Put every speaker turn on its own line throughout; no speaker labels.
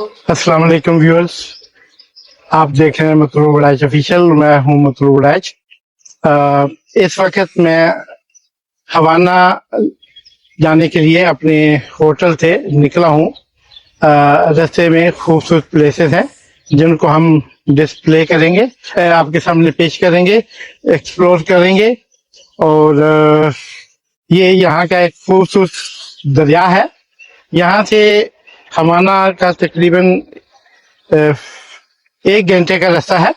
अस्सलाम वालेकुम व्यूअर्स, आप देख रहे हैं मतलूब वड़ाइच ऑफिशियल। मैं हूं मतलूब वड़ाइच। इस वक्त मैं हवाना जाने के लिए अपने होटल से निकला हूं। रास्ते में खूबसूरत प्लेसेस हैं जिनको हम डिस्प्ले करेंगे, आपके सामने पेश करेंगे, एक्सप्लोर करेंगे। और ये यहाँ का एक खूबसूरत दरिया है। यहाँ से हवाना का तकरीबन 1 घंटे का रास्ता है।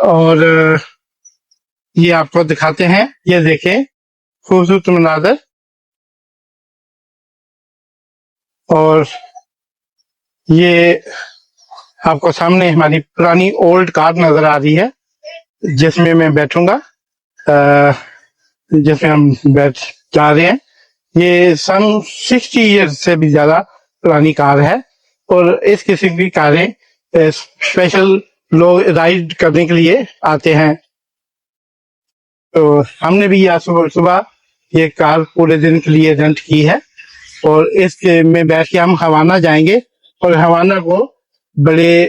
और ये आपको दिखाते हैं, ये देखें खूबसूरत मनाजर। और ये आपको सामने हमारी पुरानी ओल्ड कार नजर आ रही है जिसमें मैं बैठूंगा, जिसमें हम बैठ जा रहे हैं। ये सन 60 ईयर्स से भी ज्यादा पुरानी कार है। और इस किस्म की कारें स्पेशल लोग राइड करने के लिए आते हैं। तो हमने भी आज सुबह सुबह ये कार पूरे दिन के लिए रेंट की है और इसके में बैठ के हम हवाना जाएंगे। और हवाना को बड़े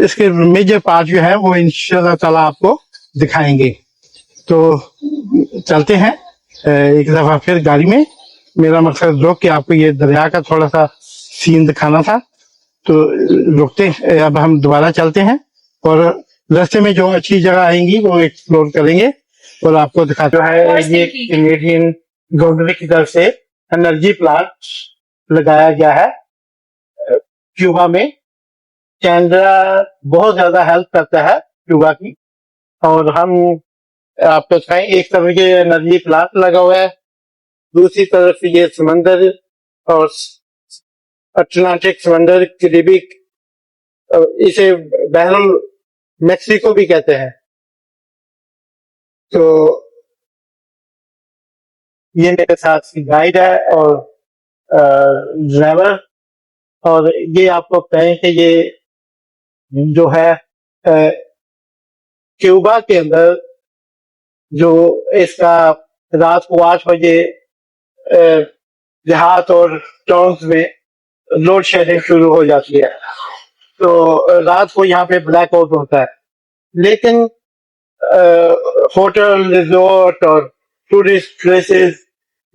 इसके मेजर पार्ट जो है वो इंशाल्लाह ताला आपको दिखाएंगे। तो चलते हैं एक दफा फिर गाड़ी में। मेरा मकसद रोक के आपको ये दरिया का थोड़ा सा सीन दिखाना था। तो रुकते, अब हम दोबारा चलते हैं और रास्ते में जो अच्छी जगह आएंगी वो एक्सप्लोर करेंगे और आपको दिखाते हैं। ये कैनेडियन गवर्नमेंट की तरफ से एनर्जी प्लांट लगाया गया है क्यूबा में। कनाडा बहुत ज्यादा हेल्प करता है क्यूबा की। और हम आपको दिखाएं, एक तरफ ये एनर्जी प्लांट लगा हुआ है, दूसरी तरफ ये समंदर और अटलांटिक समंदर, कैरिबिक, इसे बहरुल मेक्सिको भी कहते हैं। तो ये मेरे साथ गाइड है और ड्राइवर। और ये आपको कहें कि ये जो है क्यूबा के अंदर जो इसका रात को 8 बजे देहात और टाउन्स में लोड शेडिंग शुरू हो जाती है। तो रात को यहाँ पे ब्लैक आउट होता है। लेकिन होटल, रिजॉर्ट और टूरिस्ट प्लेसेस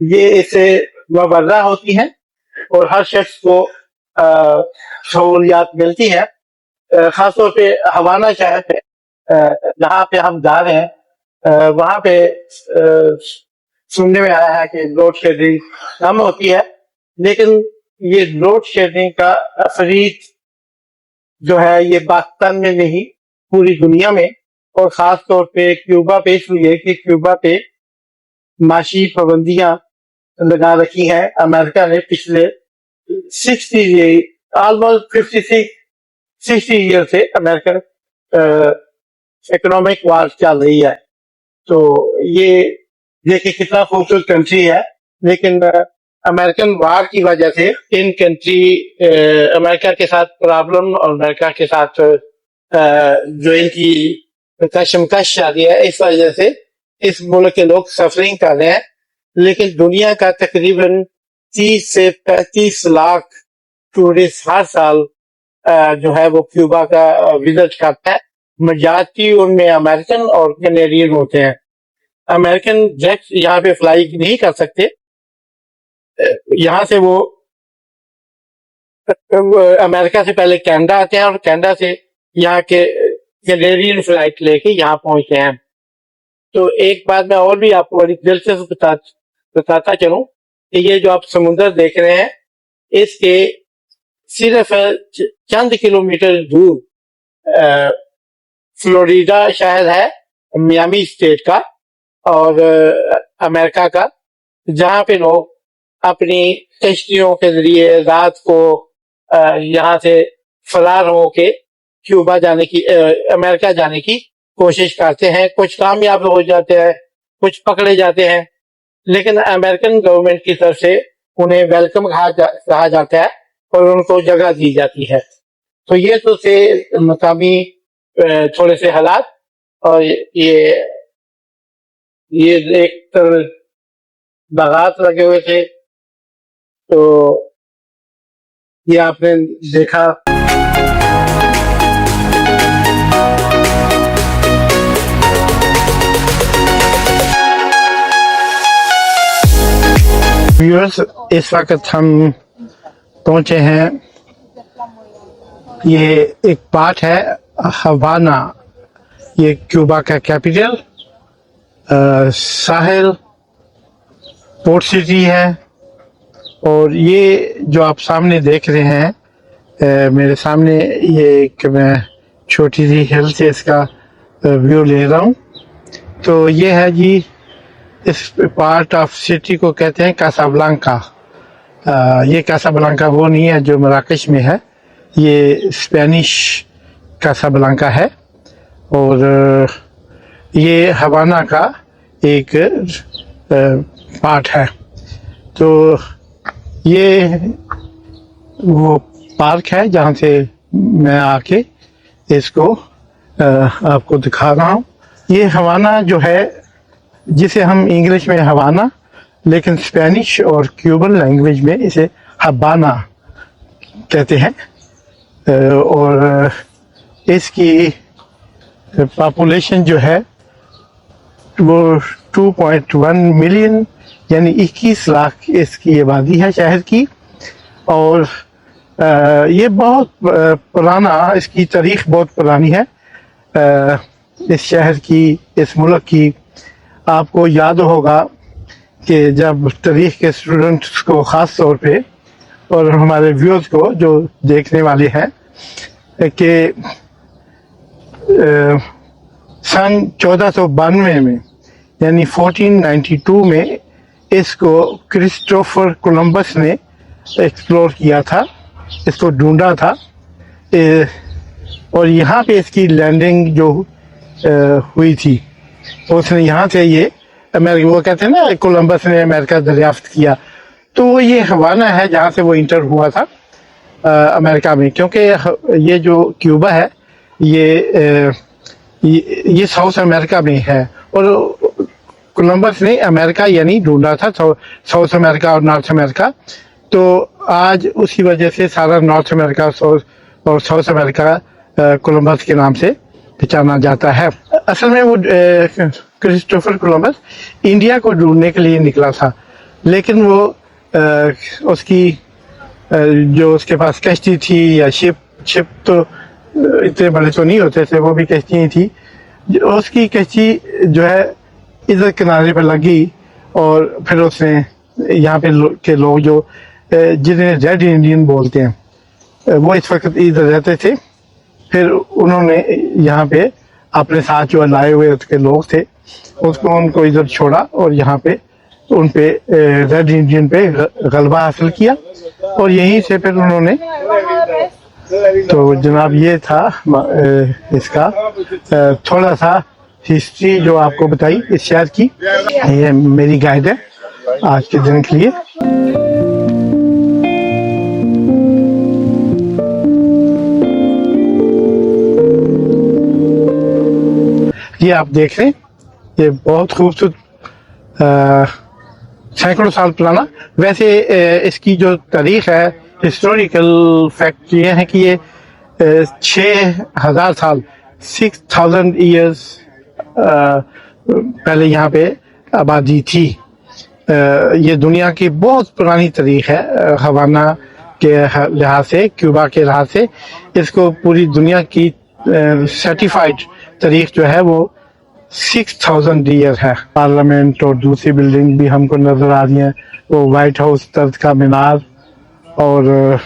ये इससे वाबस्ता होती हैं और हर शख्स को सहूलियात मिलती है। खासतौर पे हवाना शहर पे जहाँ पे हम जा रहे हैं वहाँ पे सुनने में आया है कि लोड शेडिंग कम होती है। लेकिन ये लोड शेडिंग का असरीत जो है ये पाकिस्तान में नहीं, पूरी दुनिया में और खास तौर पे क्यूबा पे हुई है कि क्यूबा पे माशी पाबंदियां लगा रखी हैं अमेरिका ने पिछले 60 ऑलमोस्ट 60 ईयर से अमेरिकन इकोनॉमिक वार चल रही है। तो ये देखिए कितना खूबसूरत कंट्री है। लेकिन अमेरिकन वार की वजह से इन कंट्री अमेरिका के साथ प्रॉब्लम और अमेरिका के साथ जो इनकी कशमकश आ रही है, इस वजह से इस मुल्क के लोग सफरिंग कर रहे हैं। लेकिन दुनिया का तकरीबन 30 से 35 लाख टूरिस्ट हर साल जो है वो क्यूबा का विजिट करता है। मेजॉरिटी उनमें अमेरिकन और कैनेडियन होते हैं। अमेरिकन जेट यहाँ पे फ्लाई नहीं कर सकते। यहाँ से वो अमेरिका से पहले कनाडा आते हैं और कनाडा से यहाँ के कैनेडियन फ्लाइट लेके यहाँ पहुंचते हैं। तो एक बात मैं और भी आपको बड़ी दिलचस्प बताता चलूं कि ये जो आप समुद्र देख रहे हैं इसके सिर्फ चंद किलोमीटर दूर फ्लोरिडा शहर है, मियामी स्टेट का और अमेरिका का, जहाँ पे लोग अपनी कश्तियों के जरिए रात को यहाँ से फरार होके क्यूबा जाने की, अमेरिका जाने की कोशिश करते हैं। कुछ कामयाब हो जाते हैं, कुछ पकड़े जाते हैं। लेकिन अमेरिकन गवर्नमेंट की तरफ से उन्हें वेलकम कहा जाता है और उनको जगह दी जाती है। तो ये तो थे मकामी थोड़े से हालात। और ये एक बागात लगे हुए थे। तो ये आपने देखा व्यूअर्स, इस वक्त हम पहुंचे हैं, ये एक पार्ट है हवाना, ये क्यूबा का कैपिटल, साहिल पोर्ट सिटी है। और ये जो आप सामने देख रहे हैं मेरे सामने, ये एक मैं छोटी सी हिल से इसका व्यू ले रहा हूँ। तो ये है जी, इस पार्ट ऑफ सिटी को कहते हैं कासाब्लांका। ये कासाब्लांका वो नहीं है जो मराकश में है, ये स्पेनिश कासाब्लांका है। और ये हवाना का एक पार्ट है। तो ये वो पार्क है जहाँ से मैं आके इसको आपको दिखा रहा हूँ। ये हवाना जो है, जिसे हम इंग्लिश में हवाना, लेकिन स्पेनिश और क्यूबन लैंग्वेज में इसे हबाना कहते हैं। और इसकी पॉपुलेशन जो है वो 2.1 मिलियन यानी 21 लाख इसकी आबादी है शहर की। और ये बहुत पुराना, इसकी तारीख बहुत पुरानी है इस शहर की, इस मुल्क की। आपको याद होगा कि जब तारीख के स्टूडेंट्स को ख़ास तौर पे और हमारे व्यूअर्स को जो देखने वाले हैं कि सन 1492 में यानी 1492 में इसको क्रिस्टोफर कोलंबस ने एक्सप्लोर किया था, इसको ढूंढा था। और यहाँ पे इसकी लैंडिंग जो हुई थी, उसने यहाँ से ये अमेरिका, वो कहते हैं ना कोलंबस ने अमेरिका दरियाफ्त किया, तो ये हवाना है जहाँ से वो इंटर हुआ था अमेरिका में। क्योंकि ये जो क्यूबा है ये साउथ अमेरिका में है, और कोलंबस ने अमेरिका यानी ढूंढा था, साउथ अमेरिका और नॉर्थ अमेरिका। तो आज उसी वजह से सारा नॉर्थ अमेरिका और साउथ अमेरिका कोलंबस के नाम से पहचाना जाता है। असल में वो क्रिस्टोफर कोलंबस इंडिया को ढूंढने के लिए निकला था, लेकिन वो उसकी जो उसके पास कश्ती थी या शिप तो इतने बड़े तो नहीं होते थे, वो भी कश्ती थी, उसकी कश्ती जो है इधर किनारे पर लगी। और फिर उसने यहाँ पे के लोग जो जिन्हें रेड इंडियन बोलते हैं, वो इस वक्त इधर रहते थे। फिर उन्होंने यहाँ पे अपने साथ जो लाए हुए उसके लोग थे, उनको इधर छोड़ा और यहाँ पे उन पे रेड इंडियन पे गलबा हासिल किया। और यहीं से फिर उन्होंने, तो जनाब ये था इसका थोड़ा सा हिस्ट्री जो आपको बताई इस शहर की। ये मेरी गाइड है आज के दिन के लिए। ये आप देख रहे हैं, ये बहुत खूबसूरत सैकड़ों साल पुराना। वैसे इसकी जो तारीख है, हिस्टोरिकल फैक्ट ये है कि ये 6000 साल 6000 ईयर्स पहले यहाँ पे आबादी थी। ये दुनिया की बहुत पुरानी तारीख है हवाना के लिहाज से, क्यूबा के लिहाज से। इसको पूरी दुनिया की सर्टिफाइड तारीख जो है वो 6000 ईयर है। पार्लियामेंट और दूसरी बिल्डिंग भी हमको नजर आ रही है, वो व्हाइट हाउस तर्ज का मीनार। और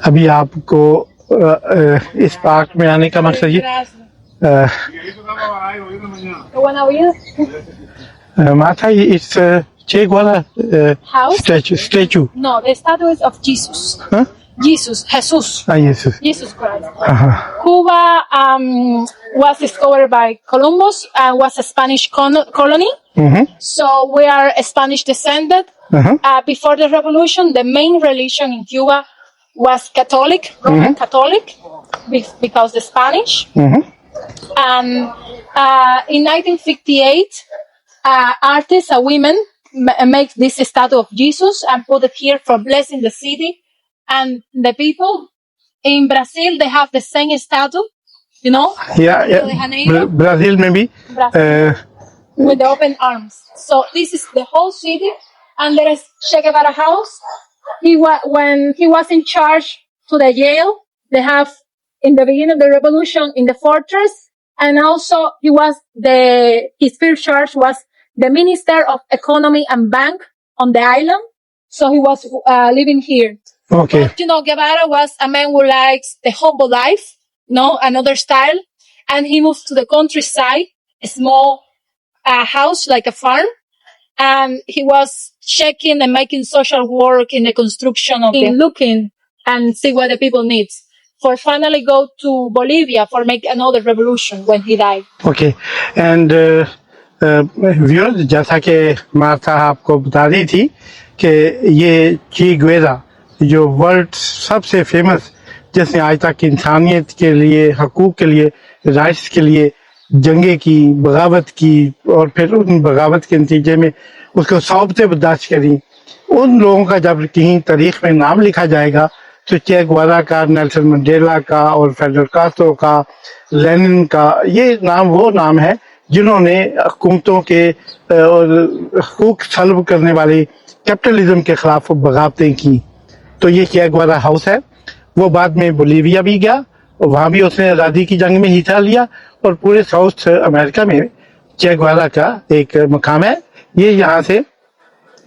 अभी आपको इस पार्क में आने का मकसद ये माथा, it's Che Guevara
House?
statue.
No, the statue is of Jesus.
Huh?
Jesus.
Jesus.
Jesus Christ.
Uh-huh.
Cuba was discovered by Columbus and was a Spanish colony.
Mm-hmm.
So we are a Spanish descendant.
Uh-huh.
Before the revolution, the main religion in Cuba was Catholic, Roman Catholic, because the Spanish.
Mm-hmm.
And in 1958, artists, a woman, make this statue of Jesus and put it here for blessing the city and the people. In Brazil, they have the same statue, you know,
Yeah,
Rio de
yeah.
Janeiro,
Brazil में भी
Brazil, with the open arms. So this is the whole city, and there is Che Guevara House. When he was in charge to the jail, they have in the beginning of the revolution in the fortress, and also his first charge was the Minister of Economy and Bank on the island. So he was living here.
okay.
But, you know, Guevara was a man who likes the humble life, no, another style, and he moved to the countryside, a small house like a farm, and he was checking and making social work in the construction of looking and see what the people needs. For finally go to Bolivia for make another revolution when he died.
Okay. And viewers, जैसा कि Martha आपको बता रही थी कि ये चे Guevara जो वर्ल्ड सबसे फेमस, जिसने आज तक इंसानियत के लिए, हकूक के लिए, राइट्स के लिए जंगे की, बगावत की, और फिर उन बगावत के नतीजे में उसको सौबतें बर्दाश्त करी, उन लोगों का जब कहीं तारीख में नाम लिखा जाएगा तो चे गुवेरा का, नेल्सन मंडेला का और फेडरल कास्ट्रो का, लेनिन का, ये नाम वो नाम है जिन्होंने हुकूमतों के और हकूक सल्ब करने वाले कैपिटलिज्म के खिलाफ बगावतें की। तो ये चे गुवेरा हाउस है। वो बाद में बोलीविया भी गया और वहाँ भी उसने आज़ादी की जंग में हिस्सा लिया, और पूरे साउथ अमेरिका में चे गुवेरा का एक मकाम है। ये यहाँ से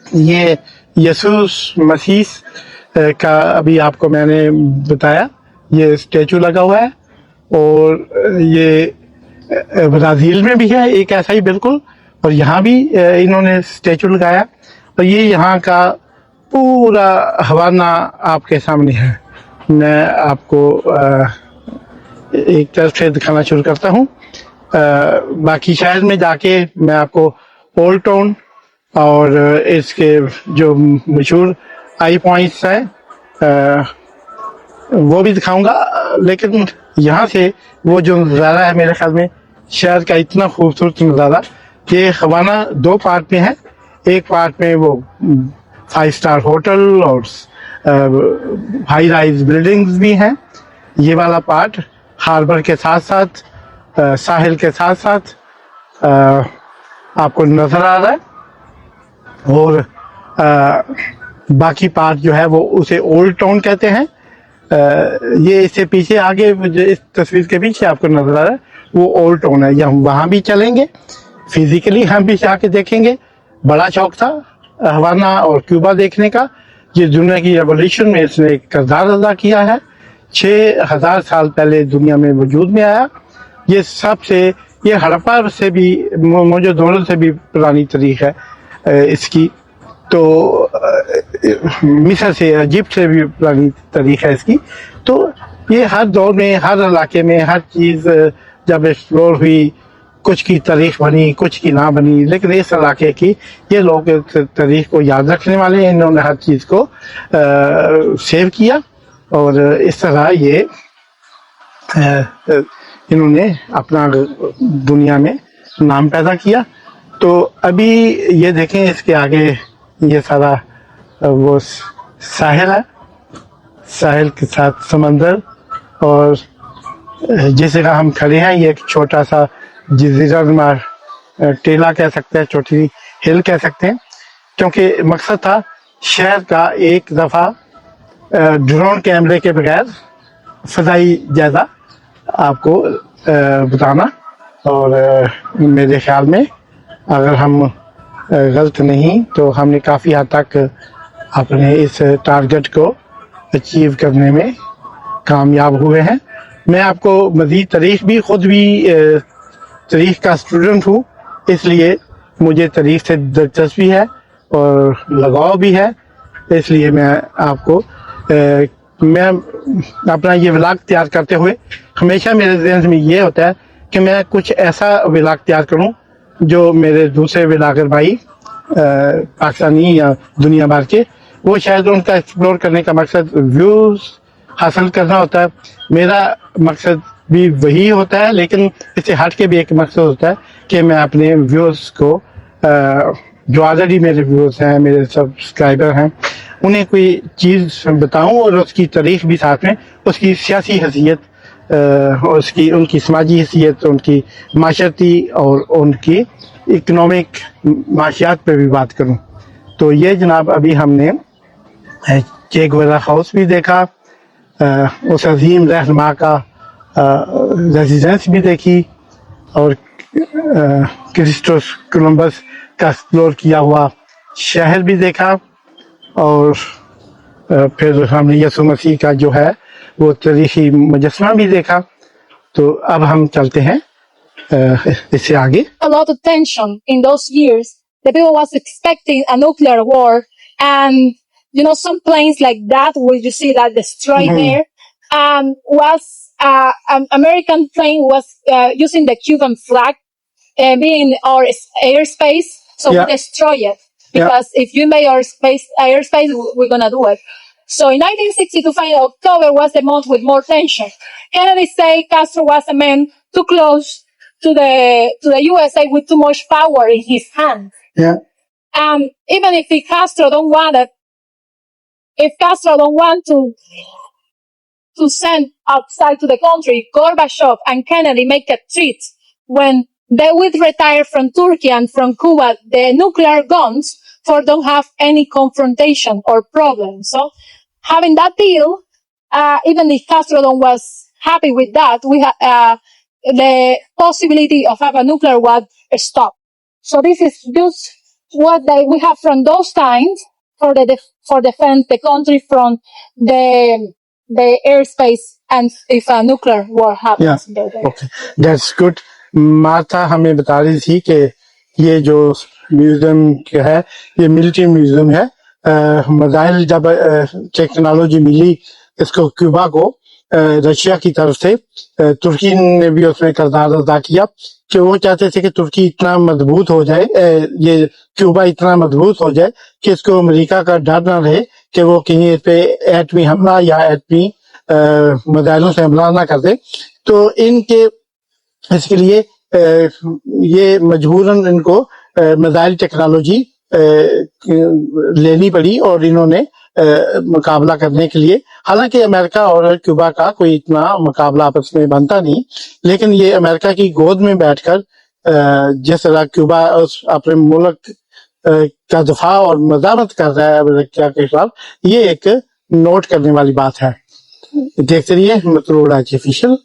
ये यसूस मसीह का अभी आपको मैंने बताया, ये स्टेचू लगा हुआ है, और ये ब्राजील में भी है एक ऐसा ही बिल्कुल, और यहाँ भी इन्होंने स्टेचू लगाया, और ये यहाँ का पूरा हवाना आपके सामने है। मैं आपको एक तरफ से दिखाना शुरू करता हूँ। बाकी शहर में जाके मैं आपको ओल्ड टाउन और इसके जो मशहूर आई पॉइंट्स हैं वो भी दिखाऊंगा, लेकिन यहाँ से वो जो नज़ारा है मेरे ख्याल में शहर का इतना खूबसूरत नज़ारा कि हवाना दो पार्ट में है। एक पार्ट में वो 5 स्टार होटल और हाई राइज बिल्डिंग्स भी हैं। ये वाला पार्ट हार्बर के साथ साथ साहिल के साथ साथ आपको नज़र आ रहा है, और बाकी पार्ट जो है वो उसे ओल्ड टाउन कहते हैं। ये इससे पीछे आगे जो इस तस्वीर के पीछे आपको नजर आ रहा है वो ओल्ड टाउन है। हम वहाँ भी चलेंगे, फिजिकली हम भी जाके देखेंगे। बड़ा शौक था हवाना और क्यूबा देखने का। ये दुनिया की रेवोल्यूशन में इसने एक किरदार अदा किया है। 6000 साल पहले दुनिया में वजूद में आया। ये सबसे, ये हड़प्पा से भी, मोहनजोदड़ो से भी पुरानी तारीख है इसकी, तो मिस्र से, इजिप्ट से भी पुरानी तारीख है इसकी। तो ये हर दौर में, हर इलाके में, हर चीज़ जब एक्सप्लोर हुई, कुछ की तारीख बनी, कुछ की ना बनी, लेकिन इस इलाके की ये लोग तारीख को याद रखने वाले हैं। इन्होंने हर चीज़ को सेव किया, और इस तरह ये इन्होंने अपना दुनिया में नाम पैदा किया। तो अभी ये देखें, इसके आगे ये सारा वो साहिल है, साहिल के साथ समंदर, और जिस जगह हम खड़े हैं ये एक छोटा सा जजीरा टीला कह सकते हैं, छोटी हिल कह सकते हैं, क्योंकि मकसद था शहर का एक दफ़ा ड्रोन कैमरे के बगैर फ़ज़ाई जायज़ा आपको बताना। और मेरे ख्याल में अगर हम गलत नहीं तो हमने काफ़ी हद तक अपने इस टारगेट को अचीव करने में कामयाब हुए हैं। मैं आपको मज़ीद तारीख़ भी, ख़ुद भी तारीख़ का स्टूडेंट हूँ, इसलिए मुझे तारीख़ से दिलचस्पी है और लगाव भी है। इसलिए मैं आपको मैं अपना ये व्लॉग तैयार करते हुए हमेशा मेरे ज़हन में ये होता है कि मैं कुछ ऐसा व्लॉग तैयार करूं जो मेरे दूसरे व्लॉगर भाई पाकिस्तानी या दुनिया भर के, वो शायद उनका एक्सप्लोर करने का मकसद व्यूज़ हासिल करना होता है। मेरा मकसद भी वही होता है, लेकिन इससे हट के भी एक मकसद होता है कि मैं अपने व्यूज़ को जो ऑलरेडी मेरे व्यूअर्स हैं, मेरे सब्सक्राइबर हैं, उन्हें कोई चीज़ बताऊं और उसकी तारीख भी साथ में, उसकी सियासी हैसियत, और उसकी उनकी समाजी हैसियत, उनकी माशरती और उनकी इकनॉमिक माशियात पर भी बात करूं। तो ये जनाब अभी हमने चे गुवेरा हाउस भी देखा, उस अजीम रहनुमा का रेजिडेंस भी देखी, और क्रिस्टोस कोलंबस का एक्सप्लोर किया हुआ शहर भी देखा, और फिर हमने यसु मसीह का जो है वो तारीखी मुजस्समा भी देखा। तो अब हम चलते हैं इससे आगे।
A lot of tension in those years. The people was expecting a nuclear war, and some planes like that, where you see that destroyed there, was an American plane was using the Cuban flag, being in our airspace, so we destroy it because if you invade our airspace, we're gonna do it. So in 1962, final October was the month with more tension. Kennedy said Castro was a man too close to the USA with too much power in his hands.
Yeah.
Even if Castro don't want to send outside to the country, Gorbachev and Kennedy make a treat when they would retire from Turkey and from Cuba the nuclear guns for don't have any confrontation or problem. So having that deal, even if Castro don't was happy with that, we have the possibility of have a nuclear war stop. So this is just what we have from those times for defend the country from the airspace, and if a nuclear war happens.
Okay, that's good. Martha हमें बता रही थी कि ये जो museum है ये military museum है। मिसाइल जब टेक्नोलॉजी मिली इसको क्यूबा को रशिया की तरफ से, तुर्की ने भी उसमें किरदार अदा किया कि वो चाहते थे कि तुर्की इतना मजबूत हो जाए, ये क्यूबा इतना मजबूत हो जाए कि इसको अमेरिका का डर ना रहे कि वो कहीं इस पे एटमी हमला या एटमी मिसाइलों से हमला ना कर दे। तो इनके इसके लिए ये मजबूरन इनको मिसाइल टेक्नोलॉजी लेनी पड़ी और इन्होंने मुकाबला करने के लिए, हालांकि अमेरिका और क्यूबा का कोई इतना मुकाबला आपस में बनता नहीं, लेकिन ये अमेरिका की गोद में बैठकर जिस तरह क्यूबा अपने मुल्क का दफा और मज़ामत कर रहा है अमेरिका के खिलाफ, ये एक नोट करने वाली बात है। देखते रहिए मसरूर आर्टिफिशियल।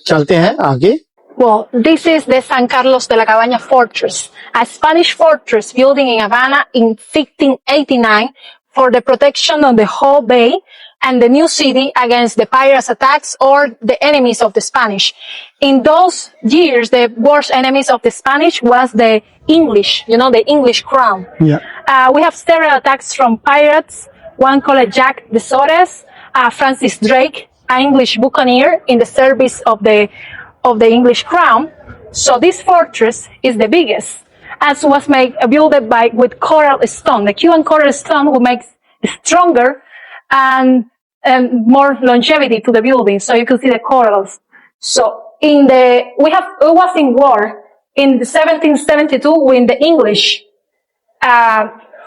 चलते हैं आगे।
Well, this is the San Carlos de la Cabaña Fortress, a Spanish fortress building in Havana in 1589 for the protection of the whole bay and the new city against the pirates' attacks or the enemies of the Spanish. In those years, the worst enemies of the Spanish was the English, the English crown.
Yeah.
We have several attacks from pirates. One called Jack de Sores, Francis Drake, an English buccaneer in the service of the English crown. So this fortress is the biggest, as was built with coral stone. The Cuban coral stone will make stronger and more longevity to the building. So you can see the corals. So it was in war in 1772 with the English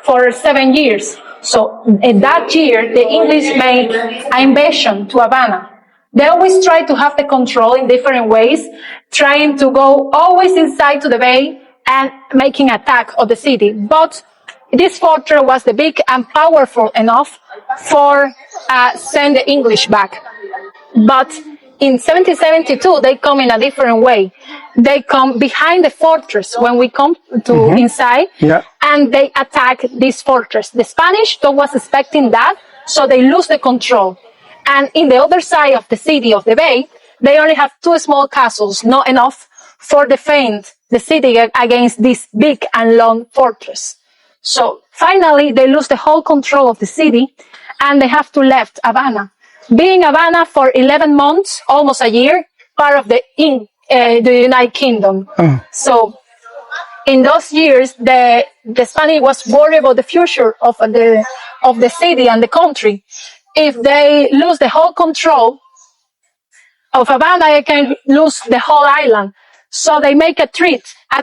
for 7 years. So in that year, the English made an invasion to Havana. They always try to have the control in different ways, trying to go always inside to the bay and making attack of the city. But this fortress was the big and powerful enough for send the English back. But in 1772, they come in a different way. They come behind the fortress when we come to inside, and they attack this fortress. The Spanish don't was expecting that, so they lose the control. And in the other side of the city, of the bay, they only have 2 small castles, not enough for defend the city against this big and long fortress. So finally, they lose the whole control of the city, and they have to left Havana. Being Havana for 11 months, almost a year, part of the United Kingdom. So in those years, the Spanish was worried about the future of the city and the country. If they lose the whole control of Havana, they can lose the whole island. So they make a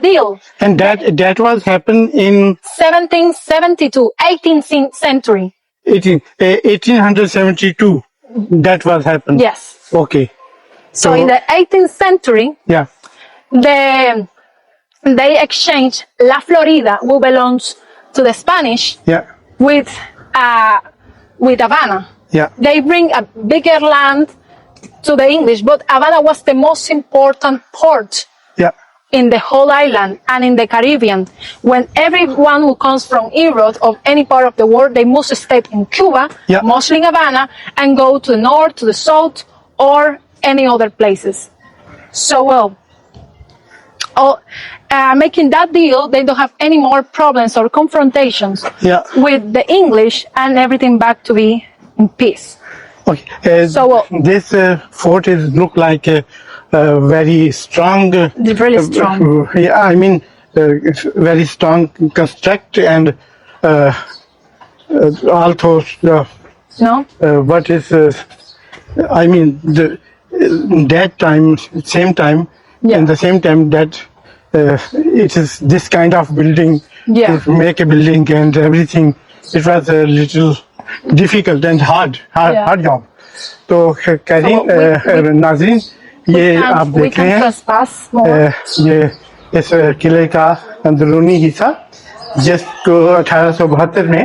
deal.
And that was happened in
1772, 18th century.
1872. That was happened.
Yes.
Okay.
So in the 18th century,
Yeah.
they exchanged La Florida, who belongs to the Spanish,
Yeah.
with Havana.
Yeah.
They bring a bigger land to the English, but Havana was the most important port
Yeah.
in the whole island and in the Caribbean. When everyone who comes from Europe or any part of the world, they must stay in Cuba,
Yeah.
mostly in Havana, and go to the north, to the south, or any other places. So, making that deal, they don't have any more problems or confrontations
Yeah.
with the English, and everything back to be in peace.
Okay.
So,
this fort is look like a very strong.
It's really strong.
Yeah, I mean, it's very strong construct and also
No?
what is I mean that time, same time,
Yeah.
in the same time that it is this kind of building,
Yeah.
to make a building and everything. It was a little difficult and hard
Yeah.
job. तो करीम नाज़रीन ये आप
We
देख रहे
can
हैं
trespass more.
ये इस किले का अंदरूनी हिस्सा जिसको 1872 में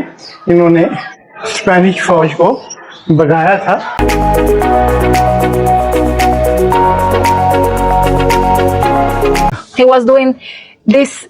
इन्होंने स्पेनिश फौज को भगाया था.
He was doing this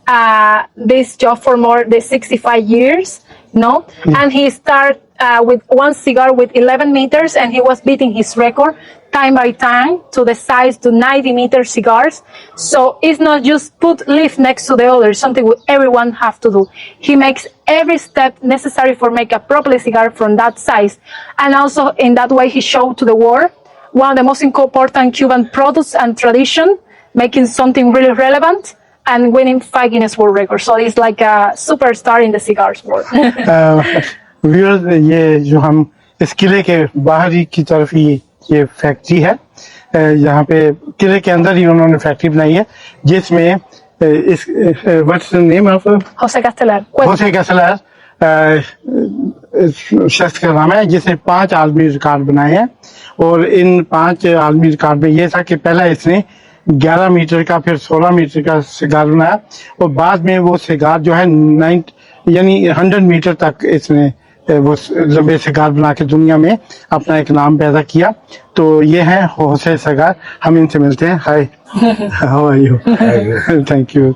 job for more than 65 years, no? And he started with one cigar with 11 meters, and he was beating his record time by time to the size to 90-meter cigars. So it's not just put leaf next to the other, something everyone have to do. He makes every step necessary for make a proper cigar from that size. And also in that way, he showed to the world one of the most important Cuban products and tradition, making something really relevant and winning 5 Guinness World Records. So he's like a superstar in the cigars world.
Viewers ये जो हम इस किले के बाहरी की तरफ ये फैक्ट्री है, यहाँ पे किले के अंदर ही उन्होंने फैक्ट्री बनाई है जिसमें इस what's the name of
Jose Castelar.
होसे कैसलर शख्स का नाम है जिसने 5 आलमी रिकॉर्ड बनाए हैं. और इन 5 आलमी रिकॉर्ड में ये था कि पहला इसने 11 मीटर का फिर 16 मीटर का सिगार बनाया और बाद में वो सिगार जो है 100 मीटर तक इसने वो लंबे सिगार बना के दुनिया में अपना एक नाम पैदा किया. तो ये है होसे सिगार. हम इनसे मिलते हैं. Hi, how are you? Thank you.